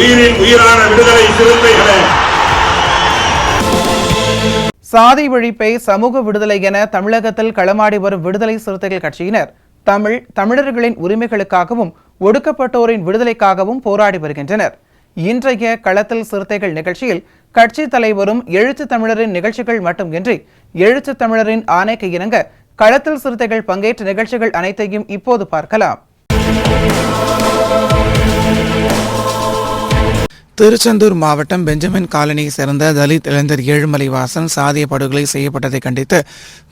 உயிரின் உயிரான விடுதலை சிறுத்தைகளே, சாதி ஒழிப்பை சமூக விடுதலை என தமிழகத்தில் களமாடி வரும் விடுதலை சிறுத்தைகள் கட்சியினர் தமிழர்களின் உரிமைகளுக்காகவும் ஒடுக்கப்பட்டோரின் விடுதலைக்காகவும் போராடி வருகின்றனர். இன்றைய களத்தில் சிறுத்தைகள் நிகழ்ச்சியில் கட்சி தலைவரும் எழுத்து தமிழரின் நிகழ்ச்சிகள் மட்டுமின்றி எழுத்து தமிழரின் ஆணைக்கு இணங்க களத்தில் சிறுத்தைகள் பங்கேற்ற நிகழ்ச்சிகள் அனைத்தையும் இப்போது பார்க்கலாம். திருச்செந்தூர் மாவட்டம் பெஞ்சமின் காலனியை சேர்ந்த தலித் இளைஞர் ஏழுமலைவாசன் சாதிய படுகொலை செய்யப்பட்டதை கண்டித்து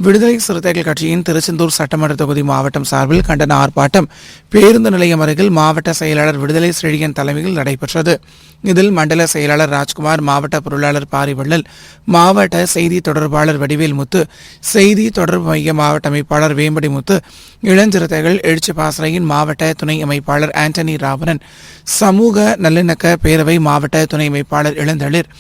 விடுதலை சிறுத்தைகள் கட்சியின் திருச்செந்தூர் சட்டமன்ற தொகுதி மாவட்டம் சார்பில் கண்டன ஆர்ப்பாட்டம் பேருந்து நிலையம் அருகில் மாவட்ட செயலாளர் விடுதலை செழியன் தலைமையில் நடைபெற்றது. இதில் மண்டல செயலாளர் ராஜ்குமார், மாவட்ட பொருளாளர் பாரிவள்ளல், மாவட்ட செய்தி தொடர்பாளர் வடிவேல் முத்து, செய்தி தொடர்பு மைய மாவட்ட அமைப்பாளர் வேம்படி முத்து, இளஞ்சிறுத்தைகள் எழுச்சி பாசறையின் மாவட்ட துணை அமைப்பாளர் ஆண்டனி ராவணன், சமூக நல்லிணக்க பேரவை மாவட்ட துணை அமைப்பாளர் இளந்தளிர்,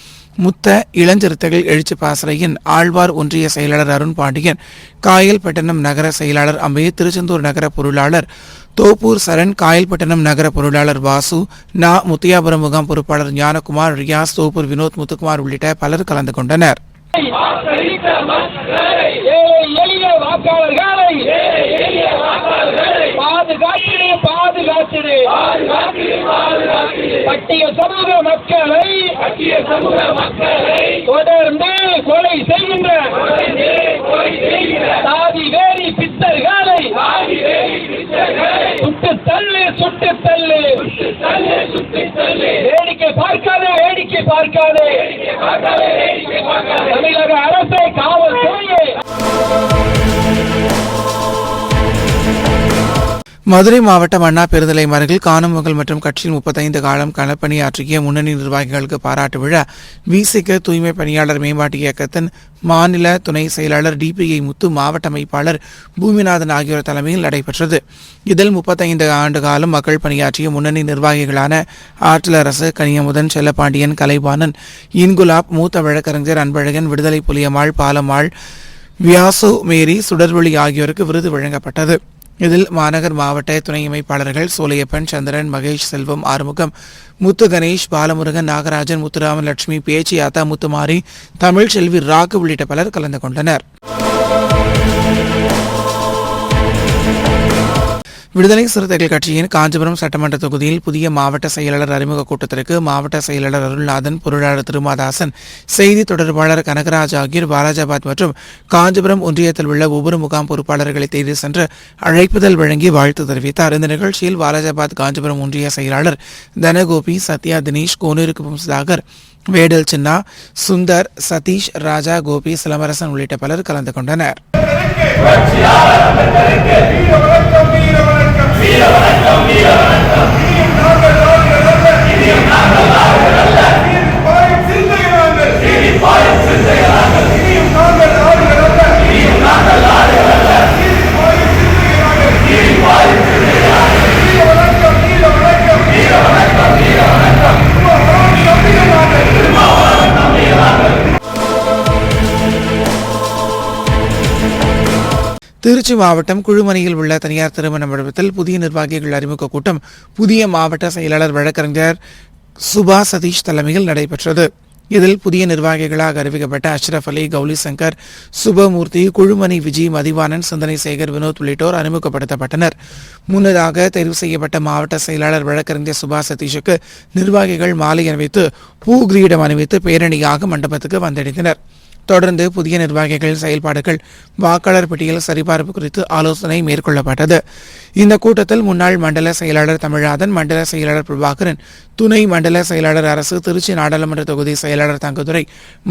முத்த இளஞ்சிறுத்தைகள் எழுச்சி பாசறையின் ஆழ்வார் ஒன்றிய செயலாளர் அருண் பாண்டியன், காயல்பட்டினம் நகர செயலாளர் அம்பே, திருச்செந்தூர் நகர பொருளாளர் தோப்பூர் சரண், காயல்பட்டினம் நகர பொருளாளர் வாசு, முத்தியாபுரம் முகாம் பொறுப்பாளர் ஞானகுமார், ரியாஸ், தோப்பூர் வினோத், முத்துக்குமார் உள்ளிட்ட பலர் கலந்து கொண்டனர். சமூக மக்களை தொடர்ந்து கொலை செய்கின்ற சாதி வேரி பித்தர்களை சுட்டு தள்ளு, சுட்டு தள்ளு, வேடிக்கை பார்க்காதே, வேடிக்கை பார்க்காதே, தமிழக அரசை, காவல்துறையை. மதுரை மாவட்டம் அண்ணா பேருந்து நிலையம் அருகில் காணுமொகல் மற்றும் கட்சியின் 35 காலம் களப்பணியாற்றிய முன்னணி நிர்வாகிகளுக்கு பாராட்டு விழா விசிக தூய்மை பணியாளர் மேம்பாட்டு இயக்கத்தின் மாநில துணை செயலாளர் டிபிஐ முத்து, மாவட்ட அமைப்பாளர் பூமிநாதன் ஆகியோர் தலைமையில் நடைபெற்றது. இதில் 35 ஆண்டு காலம் மக்கள் பணியாற்றிய முன்னணி நிர்வாகிகளான ஆற்றலரசு, கனியமுதன், செல்லப்பாண்டியன், கலைவாணன், இன்குலாப், மூத்த வழக்கறிஞர் அன்பழகன், விடுதலை புலியம்மாள், பாலம்மாள், வியாசு மேரி, சுடர்வொளி ஆகியோருக்கு விருது வழங்கப்பட்டது. இதில் மாநகர் மாவட்ட துணை அமைப்பாளர்கள் சோலையப்பன், சந்திரன், மகேஷ், செல்வம், ஆறுமுகம், முத்து கணேஷ், பாலமுருகன், நாகராஜன், முத்துராமன், லட்சுமி, பேச்சியாத்தா, முத்துமாரி, தமிழ் செல்வி, ராக்கு உள்ளிட்ட பலர் கலந்து கொண்டனர். விடுதலை சிறுத்தைகள் கட்சியின் காஞ்சிபுரம் சட்டமன்ற தொகுதியில் புதிய மாவட்ட செயலாளர் அறிமுக கூட்டத்திற்கு மாவட்ட செயலாளர் அருள்நாதன், பொருளாளர் திருமாதாசன், செய்தி தொடர்பாளர் கனகராஜ் ஆகியோர் வாலாஜாபாத் மற்றும் காஞ்சிபுரம் ஒன்றியத்தில் உள்ள ஒவ்வொரு முகாம் பொறுப்பாளர்களை தேடி சென்று அழைப்புதல் வழங்கி வாழ்த்து தெரிவித்தார். இந்த நிகழ்ச்சியில் வாலாஜாபாத் காஞ்சிபுரம் ஒன்றிய செயலாளர் தனகோபி, சத்யா, தினேஷ், கோனூருக்கு சுதாகர், வேடல் சின்னா, சுந்தர், சதீஷ், ராஜா, கோபி, சிலம்பரசன் உள்ளிட்ட பலர் கலந்து கொண்டனர். திருச்சி மாவட்டம் குழுமணியில் உள்ள தனியார் திருமண மண்டபத்தில் புதிய நிர்வாகிகள் அறிமுக கூட்டம் புதிய மாவட்ட செயலாளர் வழக்கறிஞர் சுபா சதீஷ் தலைமையில் நடைபெற்றது. இதில் புதிய நிர்வாகிகளாக அறிவிக்கப்பட்ட அஷ்ரப் அலி, கௌலி சங்கர், சுபமூர்த்தி, குழுமணி விஜய், மதிவானன், சிந்தனை சேகர், வினோத் உள்ளிட்டோர் அறிமுகப்படுத்தப்பட்டனர். முன்னதாக தேர்வு செய்யப்பட்ட மாவட்ட செயலாளர் வழக்கறிஞர் சுபா சதீஷுக்கு நிர்வாகிகள் மாலை அணிவித்து பூ கிரீடம் அணிவித்து பேரணியாக மண்டபத்துக்கு வந்தடைந்தனர். தொடர்ந்து புதிய நிர்வாகிகள் செயல்பாடுகள் வாக்காளர் பட்டியல் சரிபார்ப்பு குறித்து ஆலோசனை மேற்கொள்ளப்பட்டது. இந்த கூட்டத்தில் முன்னாள் மண்டல செயலாளர் தமிழ்நாதன், மண்டல செயலாளர் பிரபாகரன், துணை மண்டல செயலாளர் அரசு, திருச்சி நாடாளுமன்ற தொகுதி செயலாளர் தங்கதுரை,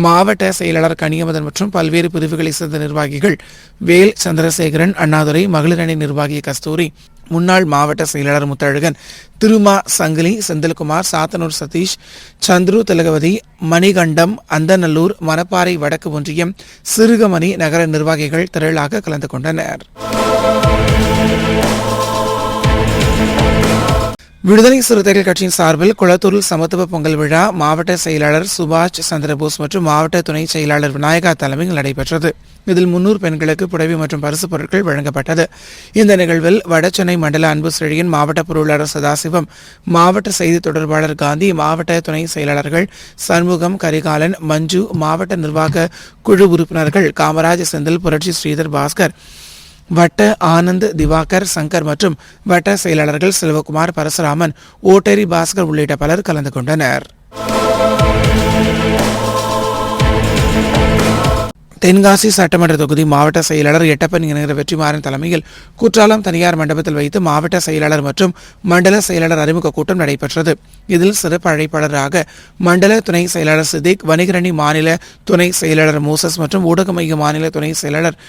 மாவட்ட செயலாளர் கனியமதன் மற்றும் பல்வேறு பிரிவுகளை சேர்ந்த நிர்வாகிகள் வேல், சந்திரசேகரன், அண்ணாதுரை, மகளிரணி நிர்வாகி கஸ்தூரி, முன்னாள் மாவட்ட செயலாளர் முத்தழகன், திருமா சங்கிலி, செந்தில்குமார், சாத்தனூர் சதீஷ், சந்துரு திலகவதி, மணிகண்டம், அந்தநல்லூர், மணப்பாறை வடக்கு ஒன்றியம், சிறுகமணி நகர நிர்வாகிகள் திரளாக கலந்து கொண்டனர். விடுதலை சிறுத்தைகள் கட்சியின் சார்பில் குளத்தூரில் சமத்துவ பொங்கல் விழா மாவட்ட செயலாளர் சுபாஷ் சந்திரபோஸ் மற்றும் மாவட்ட துணை செயலாளர் விநாயகா தலைமையில் நடைபெற்றது. இதில் 300 பெண்களுக்கு புடவை மற்றும் பரிசு பொருட்கள் வழங்கப்பட்டது. இந்த நிகழ்வில் வடசென்னை மண்டல அன்பு செழியன், மாவட்ட பொருளாளர் சதாசிவம், மாவட்ட செய்தி தொடர்பாளர் காந்தி, மாவட்ட துணை செயலாளர்கள் சண்முகம், கரிகாலன், மஞ்சு, மாவட்ட நிர்வாக குழு உறுப்பினர்கள் காமராஜ், செந்தில், புரட்சி ஸ்ரீதர், பாஸ்கர், வட்ட ஆனந்த், திவாகர், சங்கர் மற்றும் வட்ட செயலாளர்கள் செல்வகுமார், பரசுராமன், ஓட்டேரி பாஸ்கர் உள்ளிட்ட பலர் கலந்து கொண்டனர். தென்காசி சட்டமன்ற தொகுதி மாவட்ட செயலாளர் எட்டப்பன் என்கிற வெற்றிமாறன் தலைமையில் குற்றாலம் தனியார் மண்டபத்தில் வைத்து மாவட்ட செயலாளர் மற்றும் மண்டல செயலாளர் அறிமுக கூட்டம் நடைபெற்றது. இதில் சிறப்பு அழைப்பாளராக மண்டல துணை செயலாளர் சித்திக், வணிகரணி மாநில துணை செயலாளர் மோசஸ் மற்றும் ஊடக மைய மாநில துணை செயலாளர்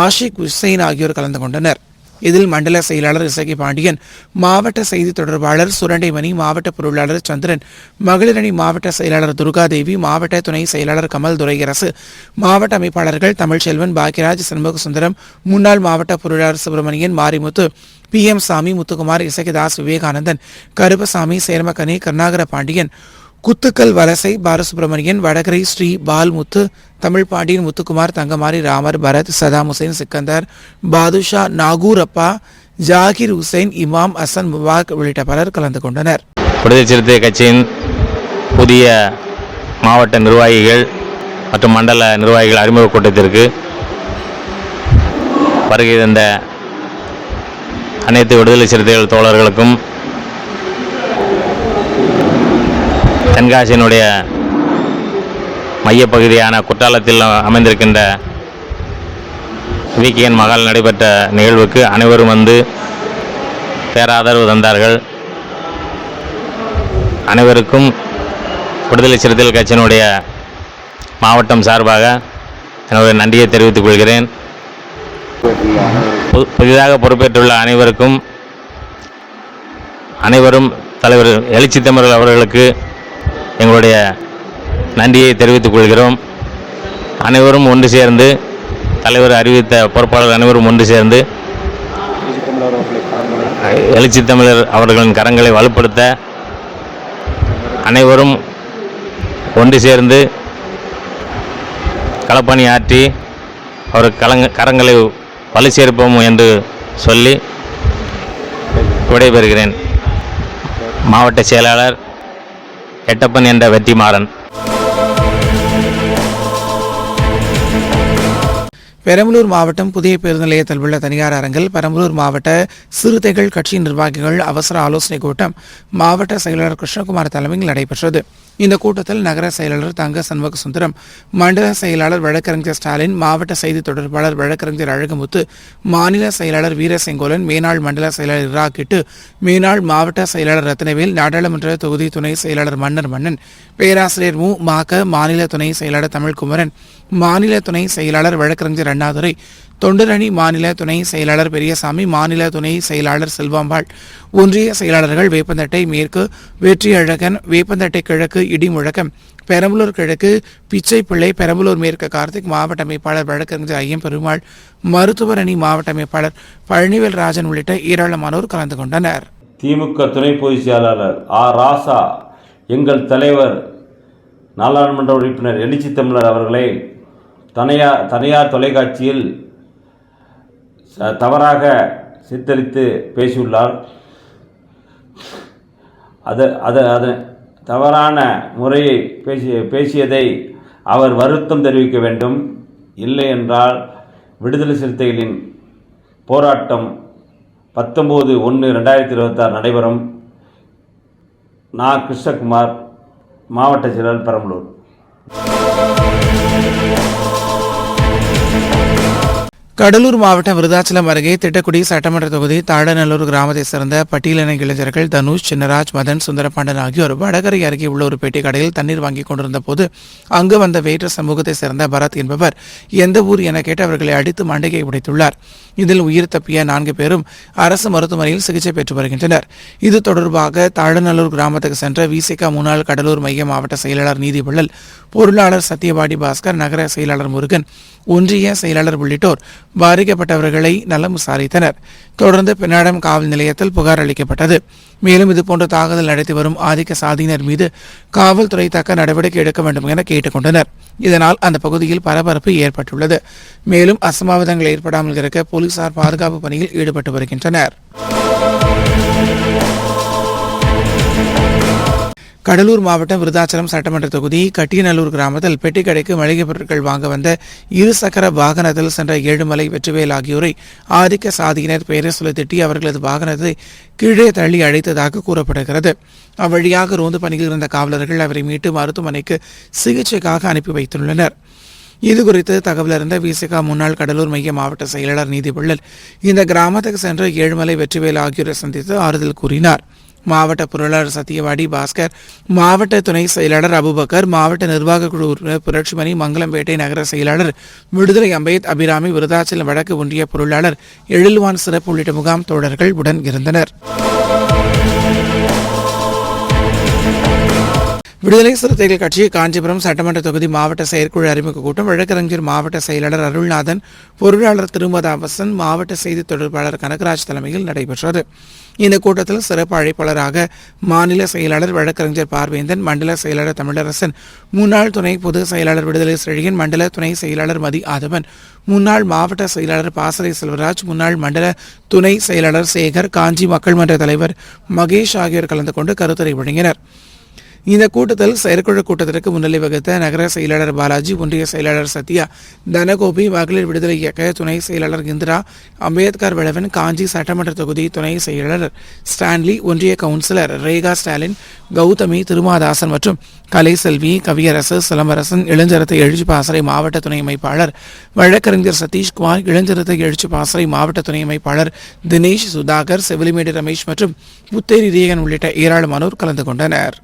ஆஷிக் ஹுசைன் ஆகியோர் கலந்து கொண்டனர். இதில் மண்டல செயலாளர் இசகி பாண்டியன், மாவட்ட செய்தி தொடர்பாளர் சுரண்டைமணி, மாவட்ட பொருளாளர் சந்திரன், மகளிரணி மாவட்ட செயலாளர் துர்காதேவி, மாவட்ட துணை செயலாளர் கமல் துரையரசு, மாவட்ட அமைப்பாளர்கள் தமிழ்ச்செல்வன், பாக்கியராஜ், சண்முக சுந்தரம், முன்னாள் மாவட்ட பொருளாளர் சுப்பிரமணியன், மாரிமுத்து, PM சாமி, முத்துக்குமார், இசகிதாஸ், விவேகானந்தன், கருப்பசாமி, சேர்மக்கனி, கருணாகர பாண்டியன், குத்துக்கல் வலசை பாலசுப்ரமணியன், வடகரை ஸ்ரீ பால்முத்து, தமிழ் பாண்டியன், முத்துக்குமார், தங்கமாரி, ராமர், பரத், சதாம் ஹுசைன், சிக்கந்தர், பாதுஷா, நாகூரப்பா, ஜாகிர் ஹுசைன், இமாம், அசன் முபாக் உள்ளிட்ட பலர் கலந்து கொண்டனர். விடுதலை சிறுத்தை கட்சியின் புதிய மாவட்ட நிர்வாகிகள் மற்றும் மண்டல நிர்வாகிகள் அறிமுக கூட்டத்திற்கு வருகை தந்த அனைத்து விடுதலை சிறுத்தைகள் தோழர்களுக்கும் தென்காசியினுடைய மையப்பகுதியான குற்றாலத்தில் அமைந்திருக்கின்ற VKN மகால் நடைபெற்ற நிகழ்வுக்கு அனைவரும் வந்து பேராதரவு தந்தார்கள். அனைவருக்கும் விடுதலை சிறுத்தைகள் கட்சியினுடைய மாவட்டம் சார்பாக என்னுடைய நன்றியை தெரிவித்துக் கொள்கிறேன். புதிதாக பொறுப்பேற்றுள்ள அனைவரும் தலைவர் எழுச்சி தமிழர் அவர்களுக்கு எங்களுடைய நன்றியை தெரிவித்துக் கொள்கிறோம். அனைவரும் ஒன்று சேர்ந்து, தலைவர் அறிவித்த பொறுப்பாளர் அனைவரும் ஒன்று சேர்ந்து எழுச்சி தமிழர் அவர்களின் கரங்களை வலுப்படுத்த அனைவரும் ஒன்று சேர்ந்து களப்பணி ஆற்றி அவர் கரங்களை வலு சேர்ப்போம் என்று சொல்லி விடைபெறுகிறேன். மாவட்ட செயலாளர் எட்டப்பன் என்ற வெற்றிமாறன். பெரம்பலூர் மாவட்டம் புதிய பேருந்து நிலையத்தில் உள்ள தனியார் அரங்கில் பெரம்பலூர் மாவட்ட சிறுத்தைகள் கட்சி நிர்வாகிகள் அவசர ஆலோசனை கூட்டம் மாவட்ட செயலாளர் கிருஷ்ணகுமார் தலைமையில் நடைபெற்றது. இந்த கூட்டத்தில் நகர செயலாளர் தங்க சண்முக சுந்தரம், மண்டல செயலாளர் வழக்கறிஞர் ஸ்டாலின், மாவட்ட செய்தி தொடர்பாளர் வழக்கறிஞர் அழகுமுத்து, மாநில செயலாளர் வீரசெங்கோலன், மேனாள் மண்டல செயலாளர் இராக்கிட்டு, மேனாள் மாவட்ட செயலாளர் ரத்னவேல், நாடாளுமன்ற தொகுதி துணை செயலாளர் மன்னன், பேராசிரியர் மாக்க, மாநில துணை செயலாளர் தமிழ்குமரன், மாநில துணை செயலாளர் வழக்கறிஞர் அண்ணாதுரை, தொண்டரணி மாநில துணை செயலாளர் பெரியசாமி, மாநில துணை செயலாளர் செல்வாம்பாள், ஒன்றிய செயலாளர்கள் வேப்பந்தட்டை மேற்கு வெற்றி அழகன், வேப்பந்தட்டை கிழக்கு இடிமுழக்கம், பெரம்பலூர் கிழக்கு பிச்சை பிள்ளை, பெரம்பலூர் மேற்கு கார்த்திக், மாவட்ட அமைப்பாளர் வழக்கறிஞர் ஐயம் பெருமாள், மருத்துவர் அணி மாவட்ட அமைப்பாளர் பழனிவேல் ராஜன் உள்ளிட்ட ஏராளமானோர் கலந்து கொண்டனர். திமுக துணை பொதுச் செயலாளர் ராசா, எங்கள் தலைவர் நாடாளுமன்ற உறுப்பினர் எழுச்சி தமிழர் அவர்களை தனியார் தொலைக்காட்சியில் தவறாக சித்தரித்து பேசியுள்ளார். அது தவறான முறையை பேசியதை அவர் வருத்தம் தெரிவிக்க வேண்டும். இல்லை என்றால் விடுதலை சிறுத்தைகளின் போராட்டம் 19/1/2026 நடைபெறும். நான் கிருஷ்ணகுமார், மாவட்ட செயலாளர், பெரம்பலூர். கடலூர் மாவட்டம் விருதாச்சலம் அருகே திட்டக்குடி சட்டமன்ற தொகுதி தாழநல்லூர் கிராமத்தை சேர்ந்த பட்டியலின இளைஞர்கள் தனுஷ், சின்னராஜ், மதன், சுந்தரபாண்டன் ஆகியோர் வடகரை அருகே உள்ள ஒரு பெட்டி கடையில் தண்ணீர் வாங்கிக் கொண்டிருந்த போது அங்கு வந்த வேற்று சமூகத்தை சேர்ந்த பரத் என்பவர் எந்த ஊர் என கேட்டு அவர்களை அடித்து மண்டையை உடைத்துள்ளார். இதில் உயிர் தப்பிய 4 பேரும் அரசு மருத்துவமனையில் சிகிச்சை பெற்று வருகின்றனர். இது தொடர்பாக தாழநல்லூர் கிராமத்துக்கு சென்ற விசிக முன்னாள் கடலூர் மைய மாவட்ட செயலாளர் நீதிவள்ளல், பொருளாளர் சத்தியவாடி பாஸ்கர், நகர செயலாளர் முருகன், ஒன்றிய செயலாளர் உள்ளிட்டோர் பாதிக்கப்பட்டவர்களை நலம் விசாரித்தனர். தொடர்ந்து பெண்ணாடம் காவல் நிலையத்தில் புகார் அளிக்கப்பட்டது. மேலும் இதுபோன்ற தாக்குதல் நடத்தி வரும் ஆதிக்க சாதியினர் மீது காவல்துறை தக்க நடவடிக்கை எடுக்க வேண்டும் என கேட்டுக் கொண்டனர். இதனால் அந்த பகுதியில் பரபரப்பு ஏற்பட்டுள்ளது. மேலும் அசம்பாவிதங்கள் ஏற்படாமல் இருக்க போலீசார் பாதுகாப்பு பணியில் ஈடுபட்டு வருகின்றனர். கடலூர் மாவட்டம் விருதாச்சலம் சட்டமன்ற தொகுதி கட்டியநல்லூர் கிராமத்தில் பெட்டிக்கடைக்கு மளிகைப் பொருட்கள் வாங்க வந்த 2 சக்கர வாகனத்தில் சென்ற ஏழுமலை, வெற்றிவேல் ஆகியோரை ஆதிக்க சாதியினர் பெயரை சொல்லி திட்டி அவர்களது வாகனத்தை கீழே தள்ளி அழைத்ததாக கூறப்படுகிறது. அவ்வழியாக ரோந்து பணியில் இருந்த காவலர்கள் அவரை மீட்டு மருத்துவமனைக்கு சிகிச்சைக்காக அனுப்பி வைத்துள்ளனர். இதுகுறித்து தகவல் அறிந்த விசிக முன்னாள் கடலூர் மைய மாவட்ட செயலாளர் நீதிவள்ளல் இந்த கிராமத்துக்கு சென்ற ஏழுமலை, வெற்றிவேல் ஆகியோரை சந்தித்து ஆறுதல் கூறினார். மாவட்ட பொருளாளர் சத்தியவாடி பாஸ்கர், மாவட்ட துணை செயலாளர் அபுபக்கர், மாவட்ட நிர்வாக குழு உறுப்பினர் புரட்சிமணி, மங்கலம்பேட்டை நகர செயலாளர் விடுதலை அம்பேத், அபிராமி, விருதாச்சலம் வடக்கு ஒன்றிய பொருளாளர் எழில்வான் சிறப்பு உள்ளிட்ட முகாம் தோழர்கள் உடன் இருந்தனர். விடுதலை சிறுத்தைகள் கட்சி காஞ்சிபுரம் சட்டமன்ற தொகுதி மாவட்ட செயற்குழு அறிமுக கூட்டம் வழக்கறிஞர் மாவட்ட செயலாளர் அருள்நாதன், பொருளாளர் திருமதாபசன், மாவட்ட செய்தி தொடர்பாளர் கனகராஜ் தலைமையில் நடைபெற்றது. இந்த கூட்டத்தில் சிறப்பு அழைப்பாளராக மாநில செயலாளர் வழக்கறிஞர் பார்வேந்தன், மண்டல செயலாளர் தமிழரசன், முன்னாள் துணை பொதுச் செயலாளர் விடுதலை செழியன், மண்டல துணை செயலாளர் மதி ஆதவன், முன்னாள் மாவட்ட செயலாளர் பாசறை செல்வராஜ், முன்னாள் மண்டல துணை செயலாளர் சேகர், காஞ்சி மக்கள் மன்ற தலைவர் மகேஷ் ஆகியோர் கலந்து கொண்டு கருத்துரை வழங்கினர். இந்த கூட்டத்தில் செயற்குழு கூட்டத்திற்கு முன்னிலை வகித்த நகர செயலாளர் பாலாஜி, ஒன்றிய செயலாளர் சத்யா, தனகோபி, மகளிர் விடுதலை இயக்க துணை செயலாளர் இந்திரா, அம்பேத்கர் வளவன், காஞ்சி சட்டமன்ற தொகுதி துணை செயலாளர் ஸ்டான்லி, ஒன்றிய கவுன்சிலர் ரேகா ஸ்டாலின், கௌதமி, திருமாதாசன் மற்றும் கலைசெல்வி, கவியரசு, சிலம்பரசன், இளஞ்சிறுத்தை எழுச்சி பாசறை மாவட்ட துணை அமைப்பாளர் வழக்கறிஞர் சதீஷ்குமார், இளஞ்சிறுத்தை எழுச்சி பாசறை மாவட்ட துணை அமைப்பாளர் தினேஷ், சுதாகர், செவிலிமேடு ரமேஷ் மற்றும் புத்தேரி ரேகன் உள்ளிட்ட ஏராளமானோர் கலந்து கொண்டனர்.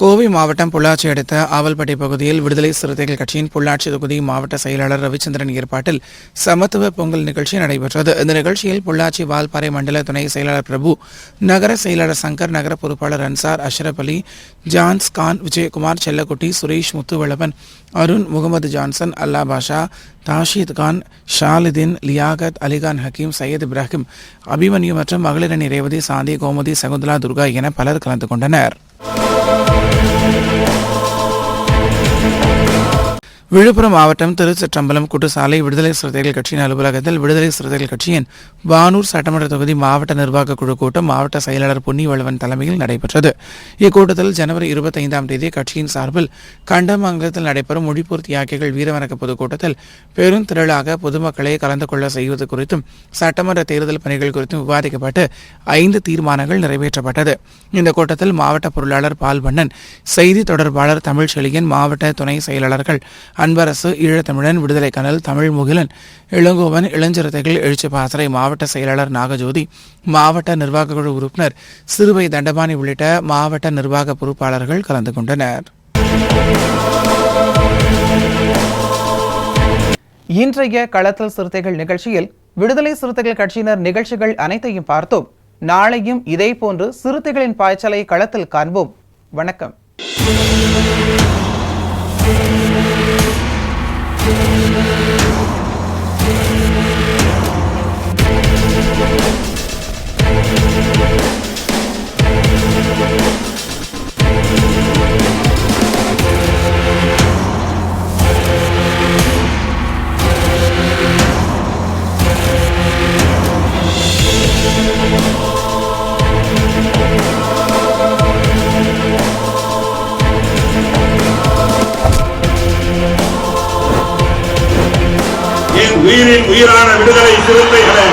கோவை மாவட்டம் பொள்ளாச்சி அடுத்த ஆவல்பட்டி பகுதியில் விடுதலை சிறுத்தைகள் கட்சியின் பொள்ளாச்சி தொகுதி மாவட்ட செயலாளர் ரவிச்சந்திரன் ஏற்பாட்டில் சமத்துவ பொங்கல் நிகழ்ச்சி நடைபெற்றது. இந்த நிகழ்ச்சியில் பொள்ளாச்சி வால்பாறை மண்டல துணை செயலாளர் பிரபு, நகர செயலாளர் சங்கர், நகர பொறுப்பாளர் அன்சார், அஷ்ரப் அலி, ஜான்ஸ் கான், விஜயகுமார், செல்லக்குட்டி, சுரேஷ், முத்துவளவன், அருண், முகமது ஜான்சன், அல்லா பாஷா, தாஷித் கான், ஷாலிதீன், லியாகத், அலிகான் ஹக்கீம், சையத் இப்ராஹிம், அபிமன்யு மற்றும் மகளிரணி ரேவதி, சாந்தி, கோமதி, சகுந்தலா, துர்கா என பலர் கலந்து கொண்டனர். விழுப்புரம் மாவட்டம் திருச்சிற்றம்பலம் குட்டுசாலை விடுதலை சிறுத்தைகள் கட்சியின் அலுவலகத்தில் விடுதலை சிறுத்தைகள் கட்சியின் வானூர் சட்டமன்ற தொகுதி மாவட்ட நிர்வாக குழு கூட்டம் மாவட்ட செயலாளர் பொன்னிவளவன் தலைமையில் நடைபெற்றது. இக்கூட்டத்தில் ஜனவரி 25ஆம் தேதி கட்சியின் சார்பில் கண்டமங்கலத்தில் நடைபெறும் மொழிப்பூர் தியாகிகள் வீரவணக்க பொதுக்கூட்டத்தில் பெருந்திரளாக பொதுமக்களை கலந்து கொள்ள செய்வது குறித்தும் சட்டமன்ற தேர்தல் பணிகள் குறித்தும் விவாதிக்கப்பட்டு 5 தீர்மானங்கள் நிறைவேற்றப்பட்டது. இந்த கூட்டத்தில் மாவட்ட பொருளாளர் பால்வண்ணன், செய்தி தொடர்பாளர் தமிழ்ச்செழியன், மாவட்ட துணை செயலாளர்கள் அன்பரசு, ஈழத்தமிழன், விடுதலை கனல், தமிழ் முகிலன், இளங்கோவன், இளஞ்சிறுத்தைகள் எழுச்சி பாசறை மாவட்ட செயலாளர் நாகஜோதி, மாவட்ட நிர்வாக குழு உறுப்பினர் சிறுவை தண்டபாணி உள்ளிட்ட மாவட்ட நிர்வாக பொறுப்பாளர்கள் கலந்து கொண்டனர். இன்றைய களத்தல் சிறுத்தைகள் நிகழ்ச்சியில் விடுதலை சிறுத்தைகள் கட்சியினர் நிகழ்ச்சிகள் அனைத்தையும் பார்த்தோம். நாளையும் இதேபோன்று சிறுத்தைகளின் பாய்ச்சலை களத்தில் காண்போம். வணக்கம். உயிரின் உயிரான விடுதலை சிறுத்தைகளே,